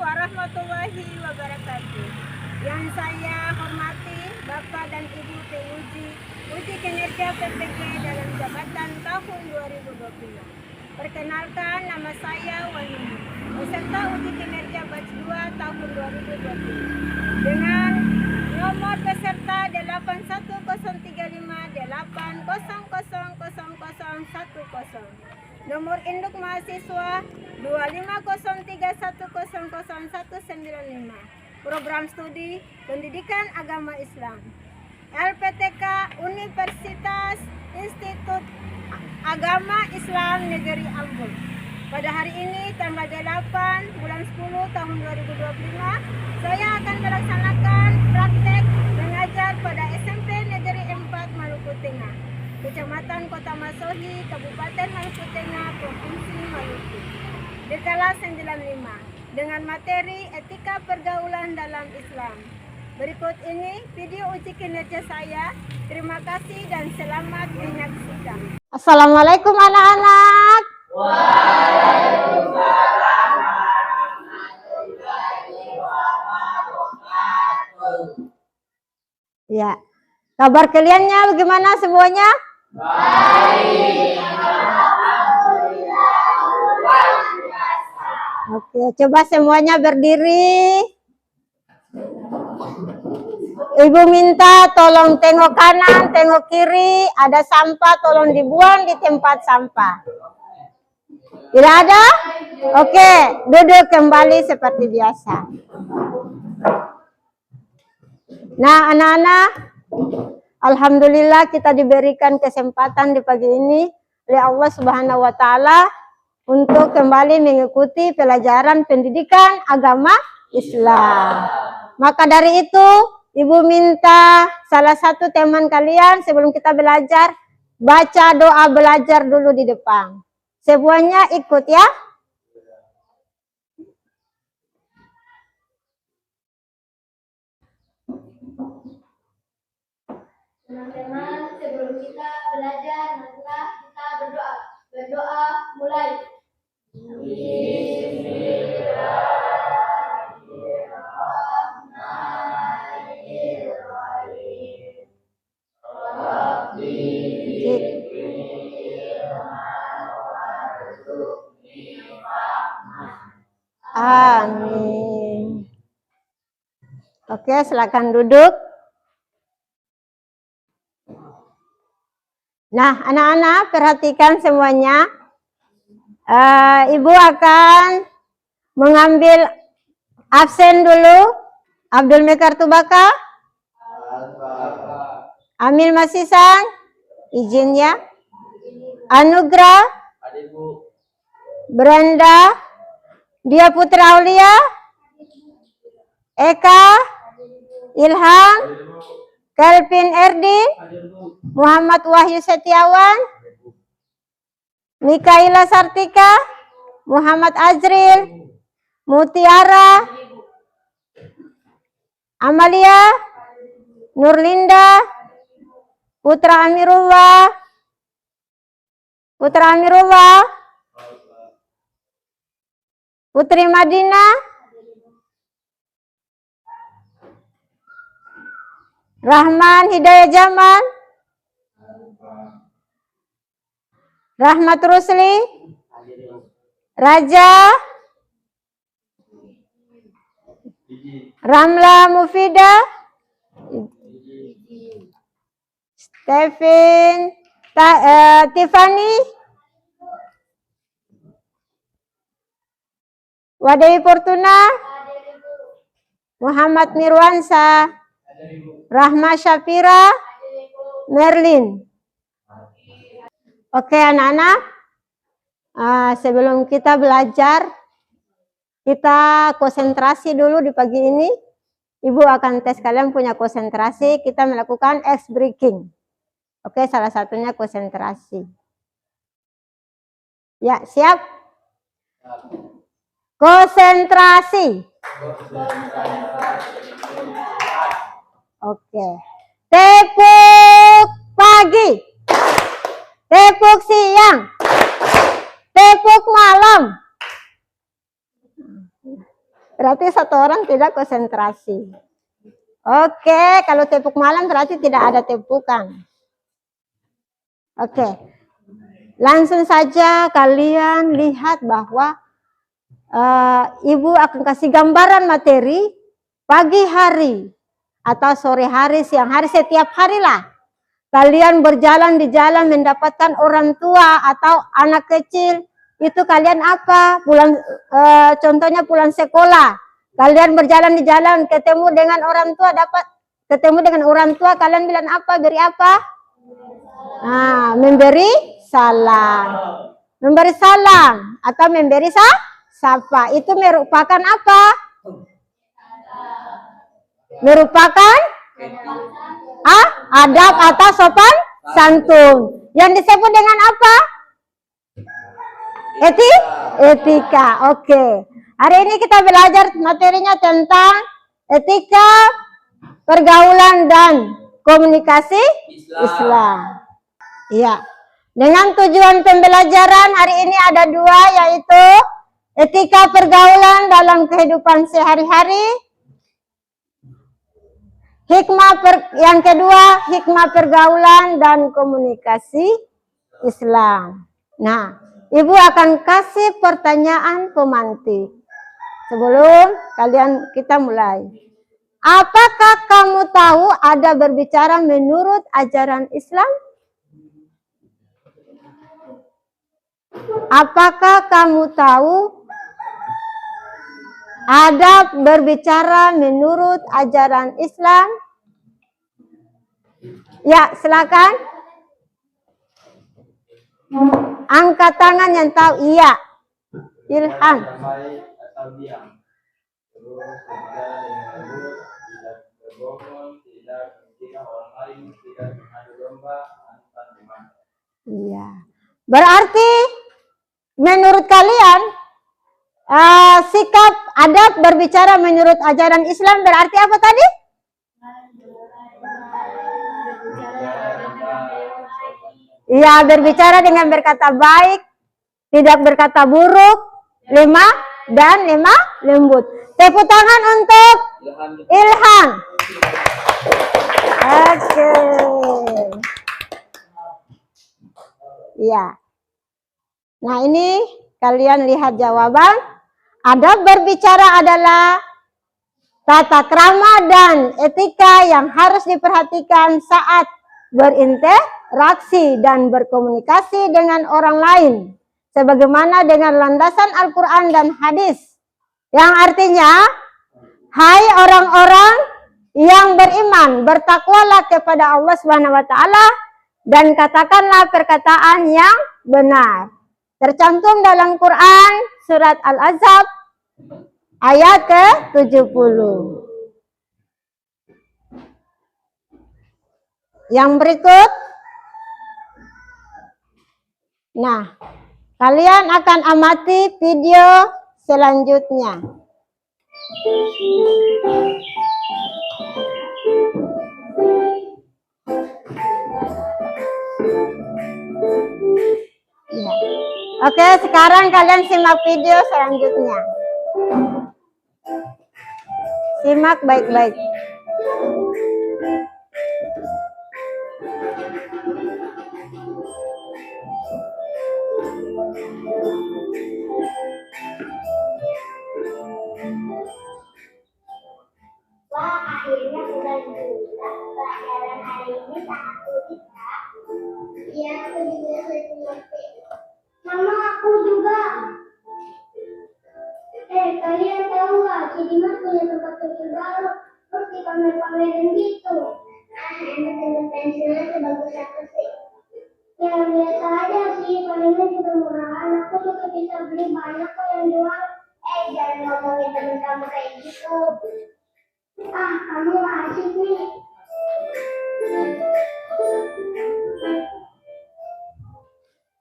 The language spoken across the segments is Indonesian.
warahmatullahi wabarakatuh. Yang saya hormati Bapak dan Ibu penguji uji kinerja PPG dalam jabatan tahun 2020. Perkenalkan, nama saya Wahyudi, peserta uji kinerja batch 2 tahun 2020 dengan nomor peserta 8103580000010. Nomor induk mahasiswa 25031000195. Program studi Pendidikan Agama Islam. LPTK Universitas Institut Agama Islam Negeri Ambon. Pada hari ini tanggal 8 bulan 10 tahun 2025, saya akan melaksanakan praktek mengajar pada SMP Negeri 4 Maluku Tengah, Kecamatan Kota Masohi, Kabupaten Maluku Tengah, Provinsi Maluku, di kelas 95 dengan materi etika pergaulan dalam Islam. Berikut ini video uji kinerja saya. Terima kasih dan selamat menyaksikan. Assalamualaikum anak-anak. Waalaikumsalam warahmatullahi wabarakatuh. Ya, kabar kaliannya bagaimana semuanya? Baik, alhamdulillah, luar biasa. Oke, coba semuanya berdiri. Ibu minta tolong tengok kanan, tengok kiri, ada sampah tolong dibuang di tempat sampah. Tidak ada? Oke, duduk kembali seperti biasa. Nah, anak-anak, alhamdulillah kita diberikan kesempatan di pagi ini oleh Allah Subhanahu wa taala untuk kembali mengikuti pelajaran pendidikan agama Islam. Maka dari itu, Ibu minta salah satu teman kalian sebelum kita belajar, baca doa belajar dulu di depan. Semuanya ikut ya. Teman-teman, sebelum kita belajar, marilah kita berdoa. Berdoa mulai. Amin. Oke, silakan duduk. Nah, anak-anak perhatikan semuanya. Ibu akan mengambil absen dulu. Abdul Mekar Tubaka, Amil Masisan, izin ya. Anugrah, Brenda, Dia Putra Aulia, Eka, Ilham, Kelvin Erdin, Muhammad Wahyu Setiawan, Mikaila Sartika, Muhammad Azril, Mutiara, Amalia, Nurlinda, Putra Amirullah, Putri Madinah, Rahman Hidayah Jaman, Rahmat Rusli, Raja, Ramla Mufida, Stephen, Tiffany, Wadewi Fortuna, Muhammad Mirwansa, Rahma Syafira, Merlin. Oke anak-anak, sebelum kita belajar, kita konsentrasi dulu di pagi ini. Ibu akan tes kalian punya konsentrasi, kita melakukan ice breaking. Oke, salah satunya konsentrasi. Ya, siap? Konsentrasi. Oke. Tepuk pagi. Tepuk siang. Tepuk malam. Berarti satu orang tidak konsentrasi. Oke, kalau tepuk malam berarti tidak ada tepukan. Oke. Langsung saja kalian lihat bahwa Ibu akan kasih gambaran materi pagi hari atau sore hari, siang hari, setiap hari lah. Kalian berjalan di jalan mendapatkan orang tua atau anak kecil, itu kalian apa? Contohnya pulang sekolah. Kalian berjalan di jalan, ketemu dengan orang tua, kalian bilang apa? Beri apa? Nah, memberi salam. Memberi salam atau memberi sapa. Itu merupakan apa? Merupakan adab atau sopan santun. Yang disebut dengan apa? Etika. Oke. Hari ini kita belajar materinya tentang etika pergaulan dan komunikasi Islam. Iya. Dengan tujuan pembelajaran hari ini ada dua, yaitu etika pergaulan dalam kehidupan sehari-hari. Yang kedua, hikmah pergaulan dan komunikasi Islam. Nah, Ibu akan kasih pertanyaan pemantik. Sebelum kita mulai. Apakah kamu tahu ada berbicara menurut ajaran Islam? Apakah kamu tahu ada berbicara menurut ajaran Islam? Ya, silakan. Angkat tangan yang tahu. Iya. Ilham. Iya. Berarti menurut kalian sikap adab berbicara menurut ajaran Islam berarti apa tadi? Iya, berbicara dengan berkata baik, tidak berkata buruk, lemah lembut. Tepuk tangan untuk Ilham. Oke. Iya. Nah, ini kalian lihat jawaban. Adab berbicara adalah tata krama dan etika yang harus diperhatikan saat berinteraksi dan berkomunikasi dengan orang lain, sebagaimana dengan landasan Al-Quran dan hadis, yang artinya, hai orang-orang yang beriman, bertakwalah kepada Allah SWT dan katakanlah perkataan yang benar. Tercantum dalam Quran surat Al-Ahzab ayat ke-70. Yang berikut. Nah, kalian akan amati video selanjutnya. Ya. Oke, sekarang kalian simak video selanjutnya. Simak baik-baik. Wah, akhirnya sudah juga pelajaran hari ini sangat sulit, Kak. Iya, aku juga sulit mengerti. Mama, aku juga. Kalian tahu nggak? Si Dimas punya tempat kecil baru, terus dipamer-pamerin gitu. Enak dengan pensilnya sebagus apa sih? Ya biasa aja sih, palingnya juga murahan. Aku juga bisa beli banyak kok yang jual. Jangan ngomongin temen kamu kayak gitu. Kamu asik nih.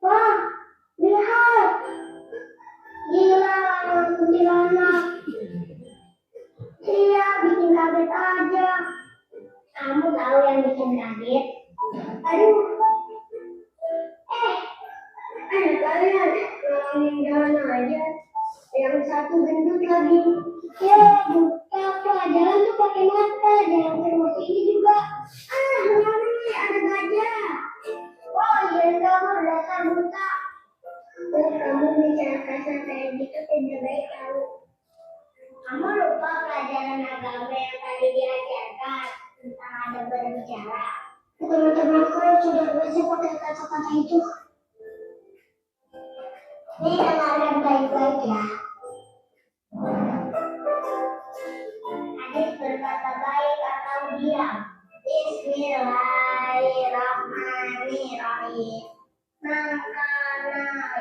Wah, lihat. Gila, kuntilanak. Iya, bikin kaget aja. Kamu tahu yang bikin kaget? Aduh. Kalian nolongin jalan aja. Yang satu gendut lagi. Ya, buka pelajaran tuh pakai mata, jangan terus ini juga. Mami, ada gajah. Oh, iya kamu dasar buta. Kamu bicara kasar kayak gitu tidak baik tahu. Kamu lupa pelajaran agama yang tadi diajarkan tentang ada berbicara. Teman-temanku sudah bisa pakai kata-kata itu. Ini dengarkan baik-baik ya. Hadis berkata baik atau diam. Bismillahirrahmanirrahim. Maka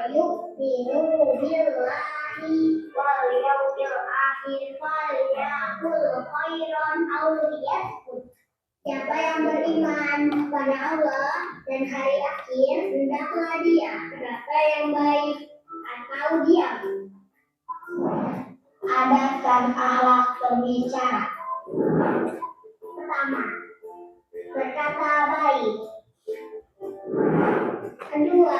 yu'minu billahi wal yawmil akhir falyaqul khairan aw liyasmut. Siapa yang beriman kepada Allah dan hari akhir, hendaklah dia berkata yang baik atau diam. Adab akhlak berbicara. Pertama, berkata baik. Kedua,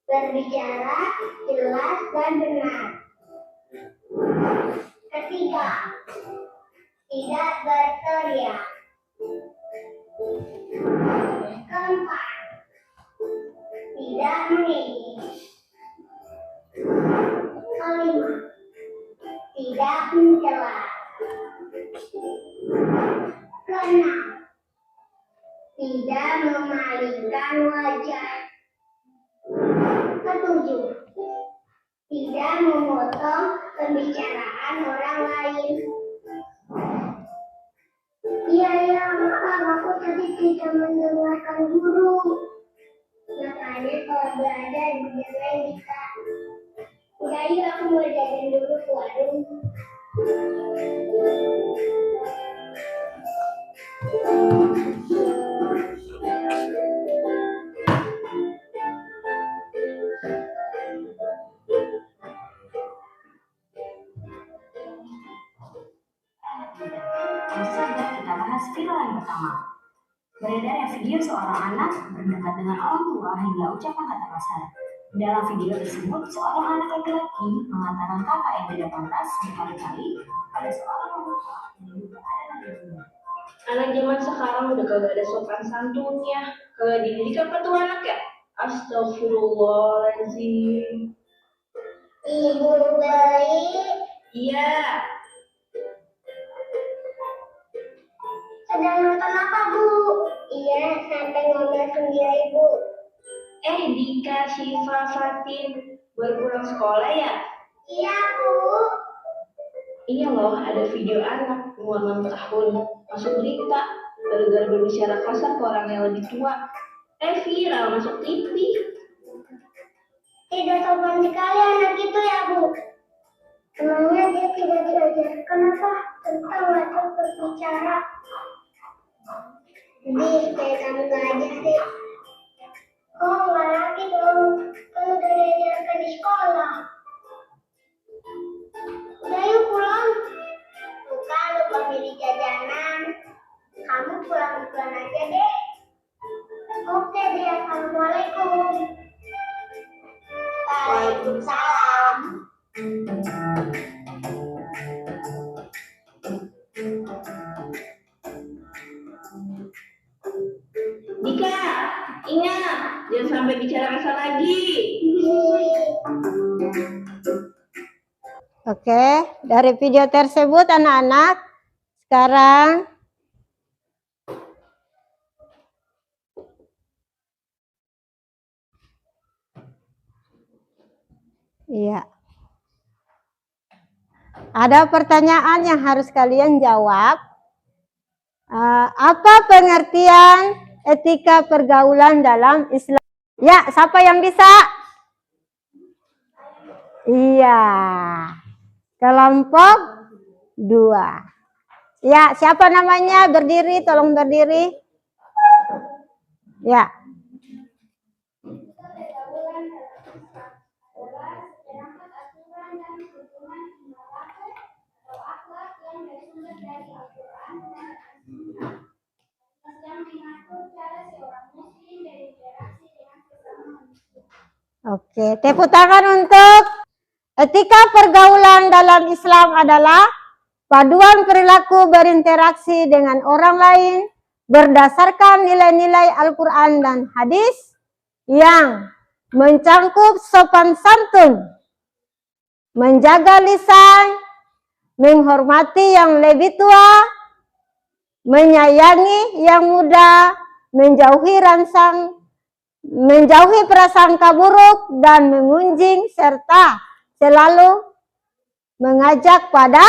berbicara jelas dan benar. Ketiga, tidak berteriak. Keempat, tidak menangis. Kelima, tidak mencela. Keenam, tidak memalingkan wajah. Ketujuh, tidak memotong pembicaraan orang lain. Iya, maaf, aku tadi tidak mendengarkan guru. Makanya kalau belajar jangan bisa. Udah yuk, aku mau jalan dulu ke warung. Langsung saja kita bahas viral yang pertama. Beredarnya video seorang anak berdebat dengan orang tua hingga ucapan kata kasar. Dalam video tersebut, seorang anak laki-laki mengatakan kata yang tidak pantas berkali-kali pada seorang wanita yang juga ada di dunia. Anak zaman sekarang udah kagak ada sopan santunnya, kagak dididik apa tuh anak ya? Astagfirullahaladzim. Ibu baik, Iya, sedang nonton apa Bu? Iya, sampai ngomel sendiri Bu. Dika, Syifa, Fatin baru pulang sekolah ya? Iya Bu. Iya loh, ada video anak umur 6 tahun masuk berita gara-gara berbicara kasar ke orang yang lebih tua. Viral masuk TV. Tidak sopan sekali anak itu ya Bu. Emangnya dia tidak diajarkan apa tentang mata berbicara? Jadi supaya kamu belajar sih. Oh, nggak lagi dong. Kan udah diajarkan di sekolah. Udah yuk pulang. Bukan lupa beli jajanan. Kamu pulang duluan aja deh. Oke deh, assalamualaikum. Waalaikumsalam. Dika, ingat jangan sampai bicara kasar lagi. Oke, dari video tersebut anak-anak sekarang iya. Ada pertanyaan yang harus kalian jawab. Apa pengertian etika pergaulan dalam Islam? Ya, siapa yang bisa? Iya. Kelompok 2. Ya, siapa namanya? Berdiri, tolong berdiri. Ya. Oke, tepuk tangan untuk Etika pergaulan dalam Islam adalah paduan perilaku berinteraksi dengan orang lain berdasarkan nilai-nilai Al-Quran dan hadis yang mencangkup sopan santun, menjaga lisan, menghormati yang lebih tua, menyayangi yang muda, menjauhi prasangka buruk dan mengunjing serta selalu mengajak pada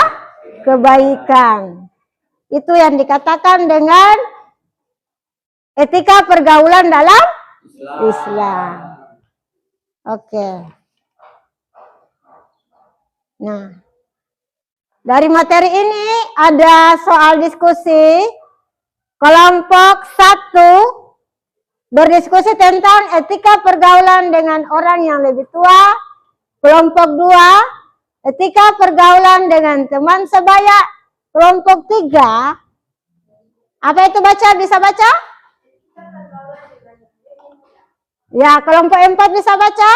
kebaikan. Itu yang dikatakan dengan etika pergaulan dalam Islam. Oke. Nah, dari materi ini ada soal diskusi. Kelompok 1 berdiskusi tentang etika pergaulan dengan orang yang lebih tua. Kelompok 2, etika pergaulan dengan teman sebaya. Kelompok 3, apa itu baca? Bisa baca? Ya, kelompok 4 bisa baca?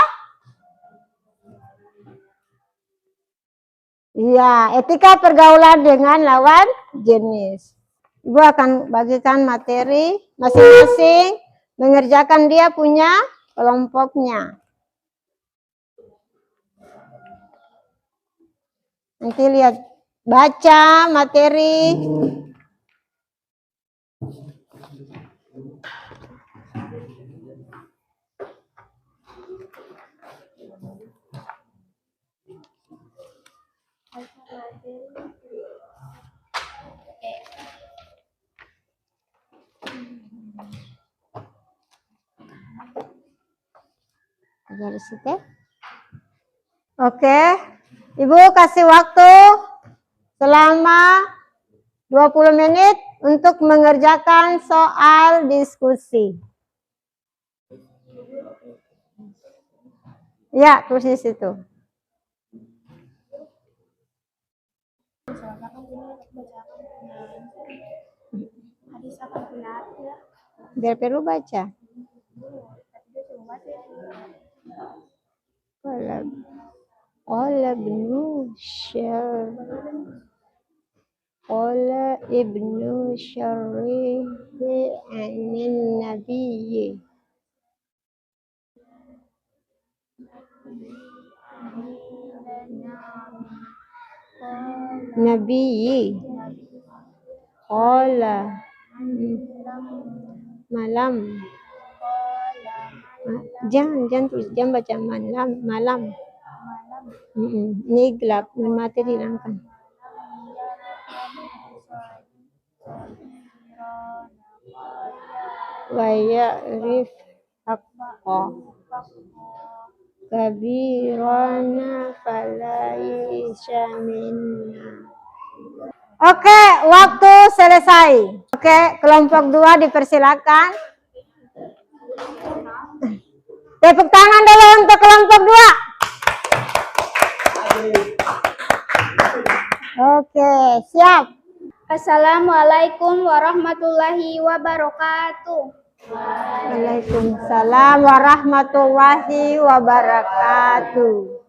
Ya, etika pergaulan dengan lawan jenis. Ibu akan bagikan materi masing-masing, mengerjakan dia punya kelompoknya. Nanti lihat, baca materi. Oke, Ibu kasih waktu selama 20 menit untuk mengerjakan soal diskusi. Ya, tulis di situ. Biar perlu baca. Qala ibnu syarih anin nabiyyi qala malam. Jangan tulis, jangan baca malam. Ini gelap, mati dihilangkan. Wa ya'rif haqqa kabirana falaisha minna. Oke, waktu selesai. Oke, kelompok 2 dipersilakan. Tepuk tangan dulu untuk kelompok 2. Oke, siap. Assalamualaikum warahmatullahi wabarakatuh. Waalaikumsalam warahmatullahi wabarakatuh.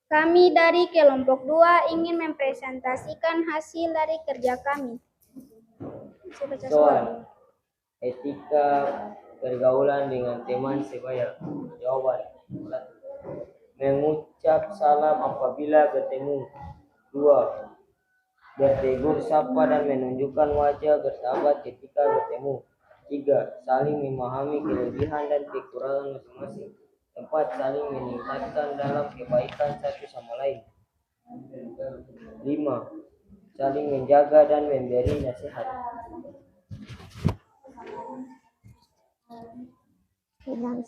Kami dari kelompok 2 ingin mempresentasikan hasil dari kerja kami. Soal etika pergaulan dengan teman sebaya. Jawaban: mengucap salam apabila bertemu. 2. Bertegur sapa dan menunjukkan wajah bersahabat ketika bertemu. 3. Saling memahami kelebihan dan kekurangan masing-masing. 4. Saling meningkatkan dalam kebaikan satu sama lain. 5. Saling menjaga dan memberi nasihat. 6.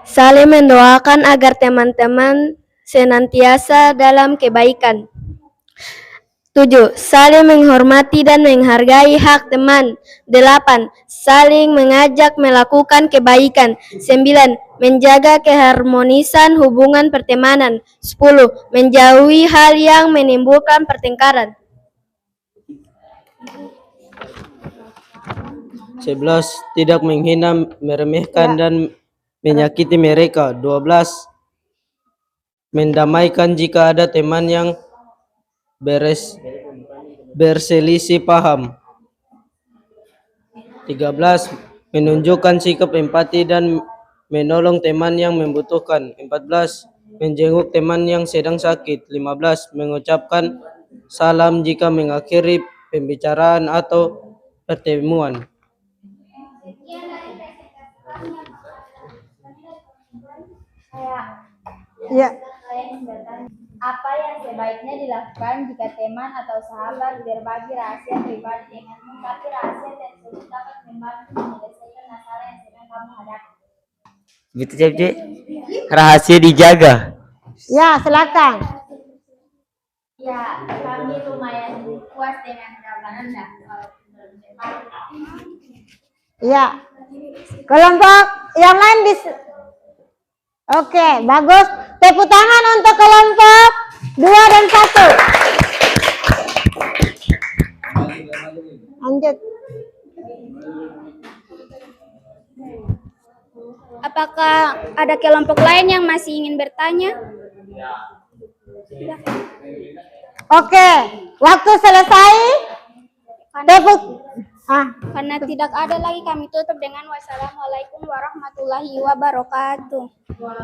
Saling mendoakan agar teman-teman senantiasa dalam kebaikan. 7. Saling menghormati dan menghargai hak teman. 8. Saling mengajak melakukan kebaikan. 9. Menjaga keharmonisan hubungan pertemanan. 10. Menjauhi hal yang menimbulkan pertengkaran. 11. Tidak menghina, meremehkan dan menyakiti mereka. 12. Mendamaikan jika ada teman yang berselisih paham. 13. Menunjukkan sikap empati dan menolong teman yang membutuhkan. 14. Menjenguk teman yang sedang sakit. 15. Mengucapkan salam jika mengakhiri pembicaraan atau pertemuan. Ya. Apa yang sebaiknya dilakukan jika teman atau sahabat berbagi rahasia pribadi denganmu, tapi rahasia tersebut dapat membantu menyelesaikan masalah yang sedang kamu hadapi? Gitu, Cep. Rahasia dijaga. Ya, silakan. Ya, kami lumayan puas dengan jawaban Anda. Ya. Kelompok yang lain Oke, bagus. Tepuk tangan untuk kelompok 2 dan 1. Lanjut. Apakah ada kelompok lain yang masih ingin bertanya? Oke, waktu selesai. Tepuk. Karena tidak ada lagi, kami tutup dengan wassalamualaikum warahmatullahi wabarakatuh.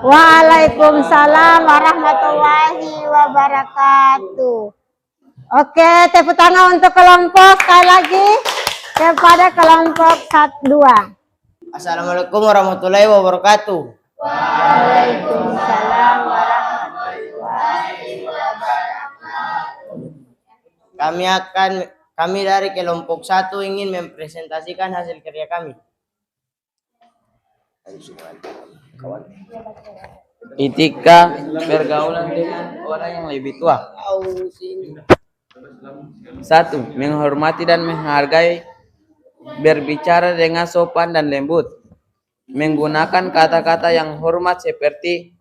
Waalaikumsalam warahmatullahi wabarakatuh. Oke, tepuk tangan untuk kelompok sekali lagi kepada kelompok 2. Assalamualaikum warahmatullahi wabarakatuh. Waalaikumsalam warahmatullahi wabarakatuh. Kami dari kelompok 1 ingin mempresentasikan hasil kerja kami. Etika pergaulan dengan orang yang lebih tua. 1. Menghormati dan menghargai, berbicara dengan sopan dan lembut, menggunakan kata-kata yang hormat seperti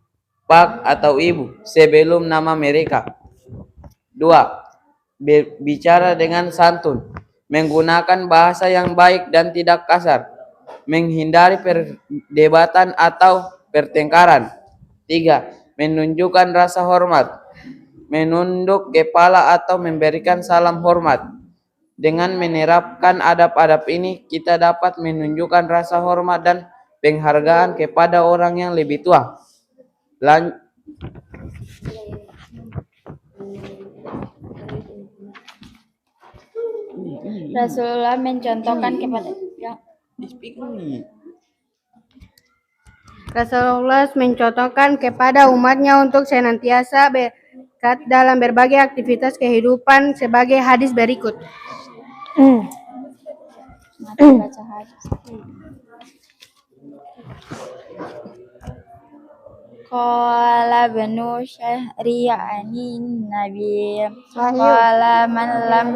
Pak atau Ibu sebelum nama mereka. 2. Berbicara dengan santun, menggunakan bahasa yang baik dan tidak kasar, menghindari perdebatan atau pertengkaran. 3. Menunjukkan rasa hormat, menunduk kepala atau memberikan salam hormat. Dengan menerapkan adab-adab ini, kita dapat menunjukkan rasa hormat dan penghargaan kepada orang yang lebih tua. Rasulullah mencontohkan kepada umatnya untuk senantiasa berkat dalam berbagai aktivitas kehidupan sebagai hadis berikut. baca hadis. Qala banu syahri'ani nabi qala man lam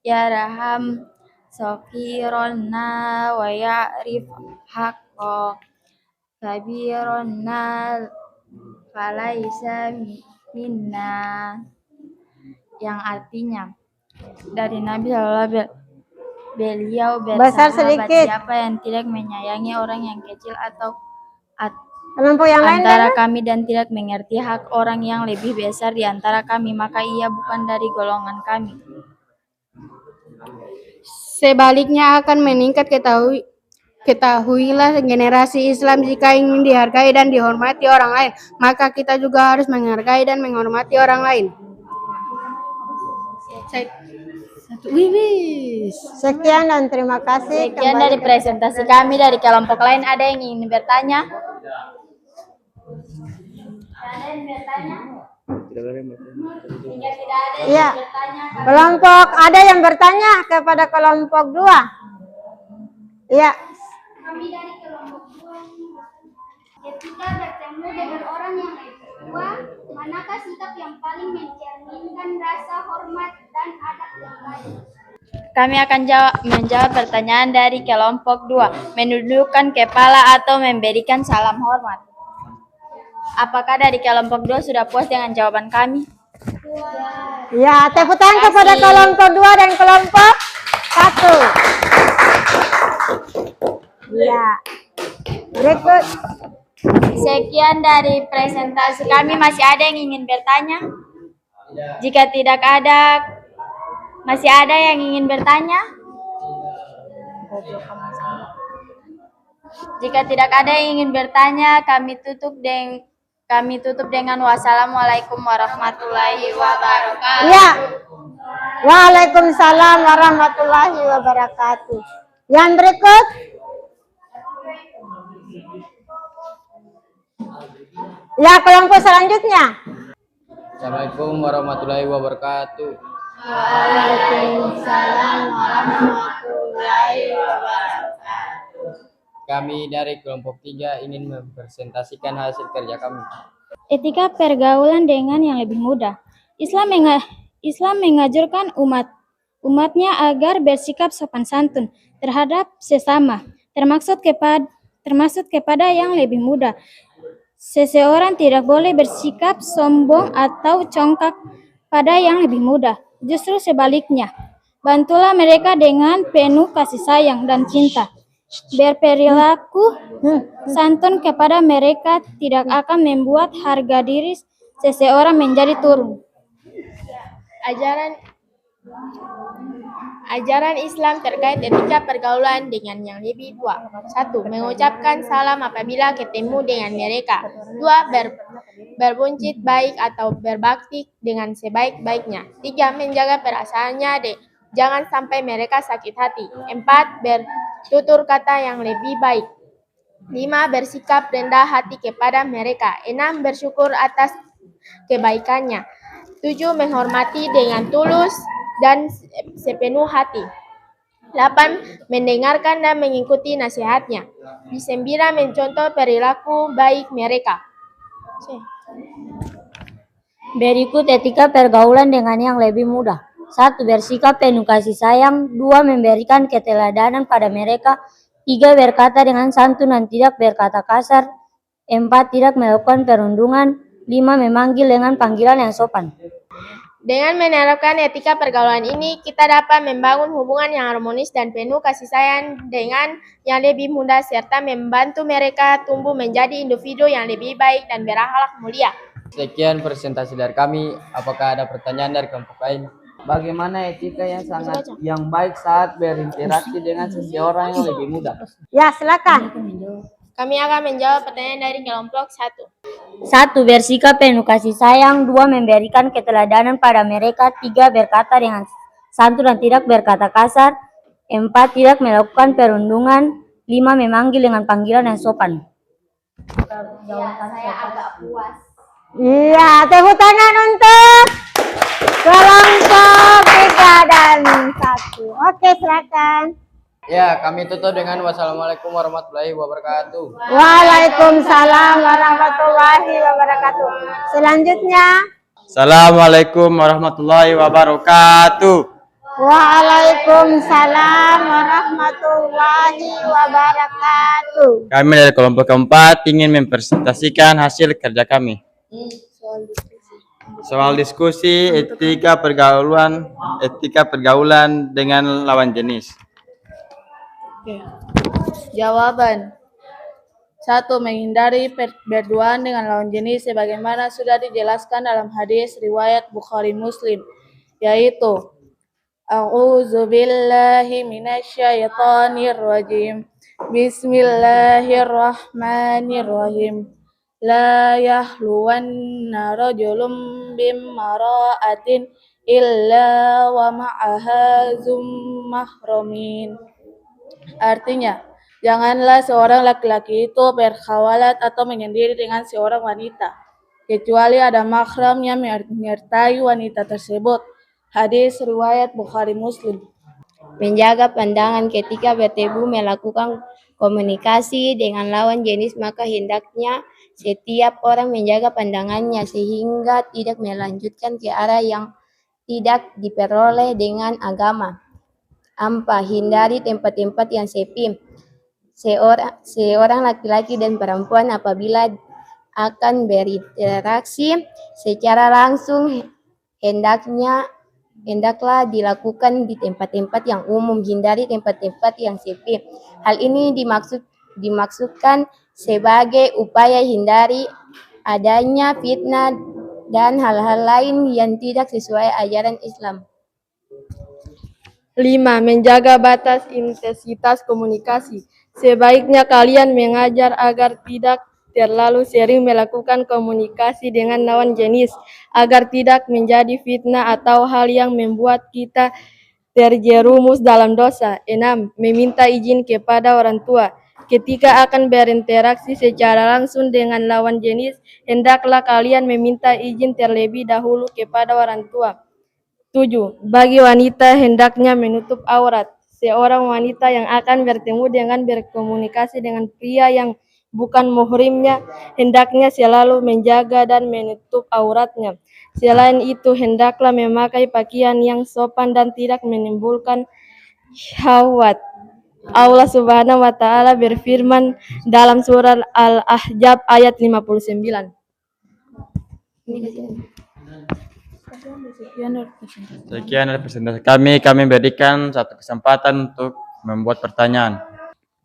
yarham saqironna wa ya'rif haqqa kabironna falaisa minna, yang artinya dari Nabi SAW, beliau bersahabat siapa yang tidak menyayangi orang yang kecil atau antara kami dan tidak mengerti hak orang yang lebih besar di antara kami, maka ia bukan dari golongan kami. Sebaliknya akan meningkat ketahuilah generasi Islam jika ingin dihargai dan dihormati orang lain, maka kita juga harus menghargai dan menghormati orang lain. Sekian dan terima kasih. Sekian dari presentasi kami. Dari kelompok lain ada yang ingin bertanya? Ada yang bertanya? Jika tidak ada yang bertanya, Kelompok ada yang bertanya kepada kelompok 2? Iya. Kami dari kelompok 2, ketika bertemu dengan orang yang lebih tua, manakah sikap yang paling mencerminkan rasa hormat dan adab yang baik? kami akan menjawab pertanyaan dari kelompok 2. Menundukkan kepala atau memberikan salam hormat. Apakah dari kelompok 2 sudah puas dengan jawaban kami? Ya, tepuk tangan kepada kelompok 2 dan kelompok 1. Ya. Berikut. Sekian dari presentasi kami. Masih ada yang ingin bertanya? Jika tidak ada, masih ada yang ingin bertanya? Jika tidak ada yang ingin bertanya, kami tutup dengan wassalamualaikum warahmatullahi wabarakatuh. Ya. Waalaikumsalam warahmatullahi wabarakatuh. Yang berikut. Ya, kelompok selanjutnya. Assalamualaikum warahmatullahi wabarakatuh. Waalaikumsalam warahmatullahi wabarakatuh. Kami dari kelompok 3 ingin mempresentasikan hasil kerja kami. Etika pergaulan dengan yang lebih mudah. Islam mengajarkan umatnya agar bersikap sopan santun terhadap sesama, termasuk kepada yang lebih muda. Seseorang tidak boleh bersikap sombong atau congkak pada yang lebih muda. Justru sebaliknya, bantulah mereka dengan penuh kasih sayang dan cinta. Berperilaku santun kepada mereka tidak akan membuat harga diri seseorang menjadi turun. Ajaran Islam terkait etika pergaulan dengan yang lebih tua. 1. Mengucapkan salam apabila ketemu dengan mereka. 2. Berbuncit baik atau berbakti dengan sebaik-baiknya. 3. Menjaga perasaannya jangan sampai mereka sakit hati. 4. Bertutur kata yang lebih baik. 5. Bersikap rendah hati kepada mereka. 6. Bersyukur atas kebaikannya. 7. Menghormati dengan tulus dan sepenuh hati. 8. Mendengarkan dan mengikuti nasihatnya. 9. Mencontoh perilaku baik mereka. Berikut etika pergaulan dengan yang lebih mudah. 1. Bersikap penuh kasih sayang. 2. Memberikan keteladanan pada mereka. 3. Berkata dengan santun dan tidak berkata kasar. 4. Tidak melakukan perundungan. 5. Memanggil dengan panggilan yang sopan. Dengan menerapkan etika pergaulan ini, kita dapat membangun hubungan yang harmonis dan penuh kasih sayang dengan yang lebih muda serta membantu mereka tumbuh menjadi individu yang lebih baik dan berakhlak mulia. Sekian presentasi dari kami. Apakah ada pertanyaan dari kelompok lain? Bagaimana etika yang baik saat berinteraksi dengan seseorang yang lebih muda? Ya, silakan. Kami akan menjawab pertanyaan dari kelompok 1. 1. Bersikap penuh kasih sayang. 2. Memberikan keteladanan pada mereka. 3. Berkata dengan santun dan tidak berkata kasar. 4. Tidak melakukan perundungan. 5. Memanggil dengan panggilan yang sopan. Saya agak puas. Iya, tepuk tangan untuk kelompok 3 dan 1. Oke, silakan. Ya, kami tutup dengan wassalamualaikum warahmatullahi wabarakatuh. Waalaikumsalam warahmatullahi wabarakatuh. Selanjutnya. Assalamualaikum warahmatullahi wabarakatuh. Waalaikumsalam warahmatullahi wabarakatuh. Kami dari kelompok keempat ingin mempresentasikan hasil kerja kami. Soal diskusi etika pergaulan dengan lawan jenis. Jawaban. 1. Menghindari berduaan dengan lawan jenis sebagaimana sudah dijelaskan dalam hadis riwayat Bukhari Muslim, yaitu A'udzubillahi minasyaitonir rajim. Bismillahirrahmanirrahim. La yahluwanna rajulun bimmara'atin illa wa ma'aha mahramin. Artinya, janganlah seorang laki-laki itu berkhawalat atau menyendiri dengan seorang wanita, kecuali ada mahram yang menyertai wanita tersebut. Hadis riwayat Bukhari Muslim. Menjaga pandangan ketika bertemu melakukan komunikasi dengan lawan jenis, maka hendaknya setiap orang menjaga pandangannya sehingga tidak melanjutkan ke arah yang tidak diperoleh dengan agama. 4. Hindari tempat-tempat yang sepi. Seorang laki-laki dan perempuan apabila akan berinteraksi secara langsung hendaklah dilakukan di tempat-tempat yang umum. Hindari tempat-tempat yang sepi. Hal ini dimaksudkan sebagai upaya hindari adanya fitnah dan hal-hal lain yang tidak sesuai ajaran Islam. 5. Menjaga batas intensitas komunikasi. Sebaiknya kalian mengajar agar tidak terlalu sering melakukan komunikasi dengan lawan jenis, agar tidak menjadi fitnah atau hal yang membuat kita terjerumus dalam dosa. 6. Meminta izin kepada orang tua. Ketika akan berinteraksi secara langsung dengan lawan jenis, hendaklah kalian meminta izin terlebih dahulu kepada orang tua. 7. Bagi wanita hendaknya menutup aurat. Seorang wanita yang akan bertemu dengan berkomunikasi dengan pria yang bukan muhrimnya, hendaknya selalu menjaga dan menutup auratnya. Selain itu, hendaklah memakai pakaian yang sopan dan tidak menimbulkan syahwat. Allah Subhanahu wa Ta'ala berfirman dalam surah Al-Ahzab ayat 59. Sekian dari presentasi kami. Kami berikan satu kesempatan untuk membuat pertanyaan.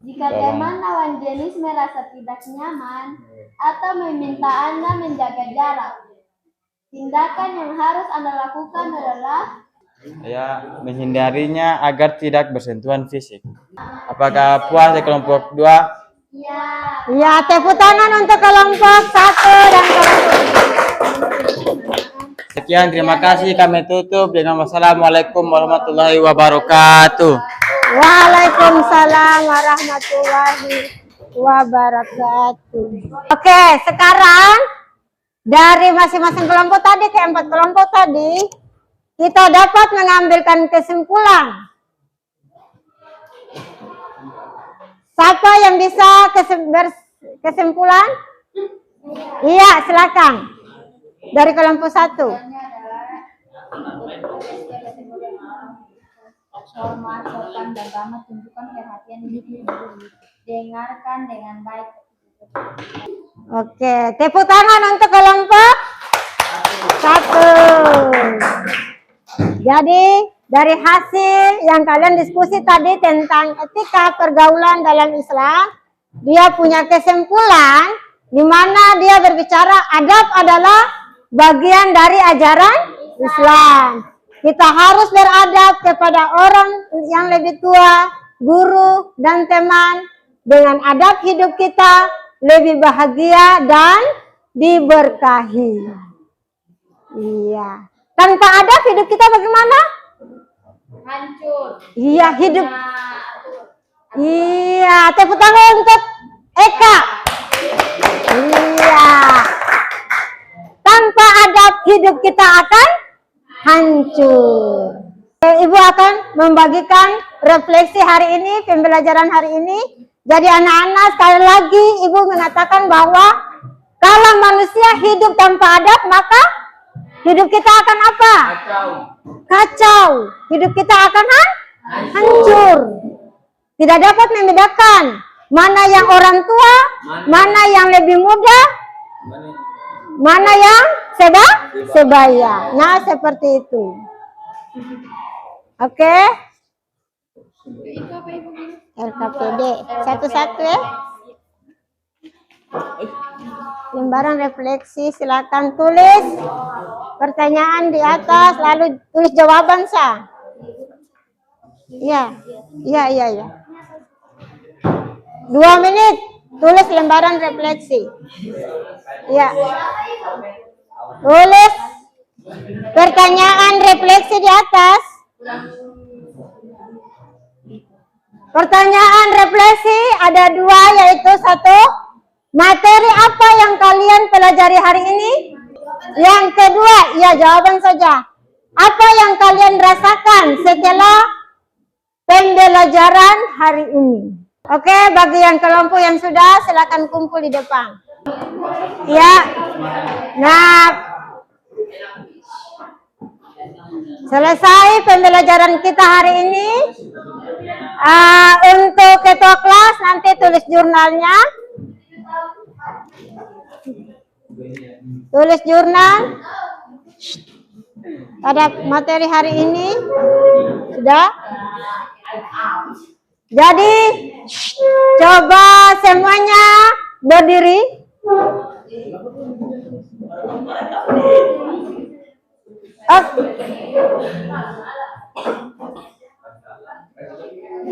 Jika teman lawan jenis merasa tidak nyaman atau meminta Anda menjaga jarak, tindakan yang harus Anda lakukan adalah menghindarinya agar tidak bersentuhan fisik. Apakah puas di kelompok 2? Ya, tepuk tangan untuk kelompok 1 dan kelompok 2. Sekian, terima kasih. Kami tutup dengan wassalamualaikum warahmatullahi wabarakatuh. Waalaikumsalam warahmatullahi wabarakatuh. Oke, sekarang dari masing-masing kelompok tadi ke 4 kelompok tadi, kita dapat mengambilkan kesimpulan. Siapa yang bisa kesimpulan? Iya, silakan. Dari kelompok 1. Hormat, sopan, dan ramah, tunjukkan perhatian individu. Dengarkan dengan baik. Oke, tepuk tangan untuk kelompok 1. Jadi, dari hasil yang kalian diskusi tadi tentang etika pergaulan dalam Islam, dia punya kesimpulan di mana dia berbicara adab adalah bagian dari ajaran Islam. Kita harus beradab kepada orang yang lebih tua, guru, dan teman. Dengan adab hidup kita lebih bahagia dan diberkahi. Iya. Tanpa adab hidup kita bagaimana? Hancur. Iya, hidup. Iya, tepuk tangan untuk Eka. Iya. Tanpa adab hidup kita akan hancur. Ibu akan membagikan refleksi hari ini, pembelajaran hari ini. Jadi anak-anak, sekali lagi Ibu mengatakan bahwa kalau manusia hidup tanpa adab, maka hidup kita akan apa? Kacau. Hidup kita akan hancur. Tidak dapat membedakan mana yang orang tua, mana yang lebih muda, mana yang sebaya. Nah, seperti itu. Oke? LKPD. Satu-satu ya. Lembaran refleksi, silakan tulis pertanyaan di atas, lalu tulis jawaban sah. Iya. 2 menit, tulis lembaran refleksi. Ya. Tulis pertanyaan refleksi di atas. Pertanyaan refleksi ada 2, yaitu 1, materi apa yang kalian pelajari hari ini? Yang kedua, ya jawaban saja. Apa yang kalian rasakan setelah pembelajaran hari ini? Oke, bagi yang kelompok yang sudah, silakan kumpul di depan. Ya. Nah, selesai pembelajaran kita hari ini. Untuk ketua kelas nanti tulis jurnalnya. Tulis jurnal pada materi hari ini. Sudah? Jadi coba semuanya berdiri.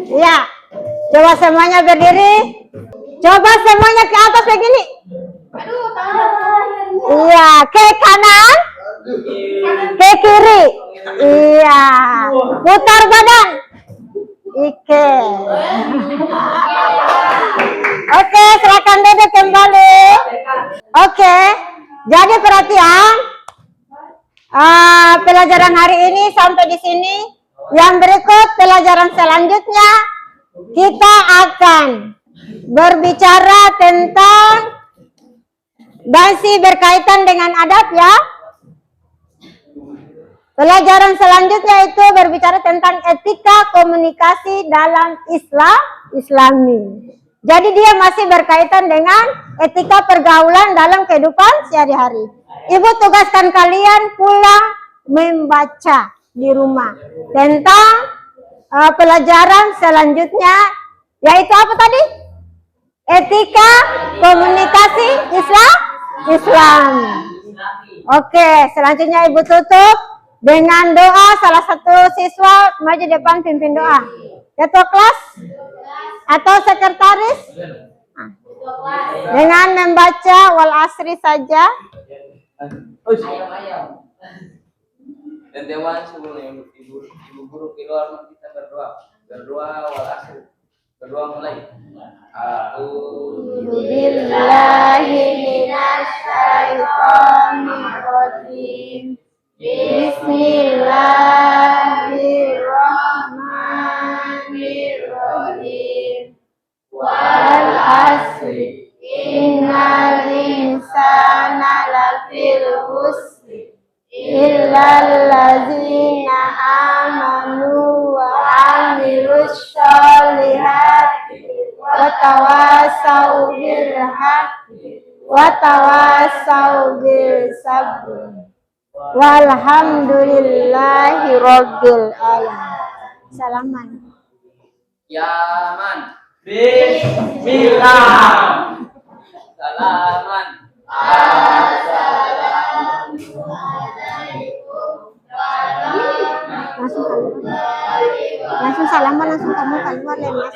Ya, coba semuanya berdiri. Coba semuanya ke atas begini. Iya, ke kanan, ke kiri. Iya, putar badan. Oke. Oke, silakan duduk kembali. Oke, jadi perhatian. Pelajaran hari ini sampai di sini. Yang berikut pelajaran selanjutnya kita akan berbicara tentang masih berkaitan dengan adab ya. Pelajaran selanjutnya itu berbicara tentang etika komunikasi dalam Islami. Jadi dia masih berkaitan dengan etika pergaulan dalam kehidupan sehari-hari. Ibu tugaskan kalian pulang membaca di rumah tentang pelajaran selanjutnya, yaitu apa tadi? Etika komunikasi Islam. Oke, selanjutnya Ibu tutup dengan doa. Salah satu siswa maju depan pimpin doa. Ketua kelas atau sekretaris dengan membaca wal asri saja. Dan Dewan sebelum ibu guru keluar kita berdoa wal asri. Berdoa mulai. A'udzubillahi minasyaitonirrajim. Bismillahirrahmanirrahim. Wal asri innal insana lafil khusr illal ladzina amanu wa amilus sholihati wa tawassaw bil haqqi wa tawassaw bil sabr. Walhamdulillahi rabbil alamin. Salaman. Yaman. Bismillah. Salaman. Langsung salaman, langsung kamu keluar.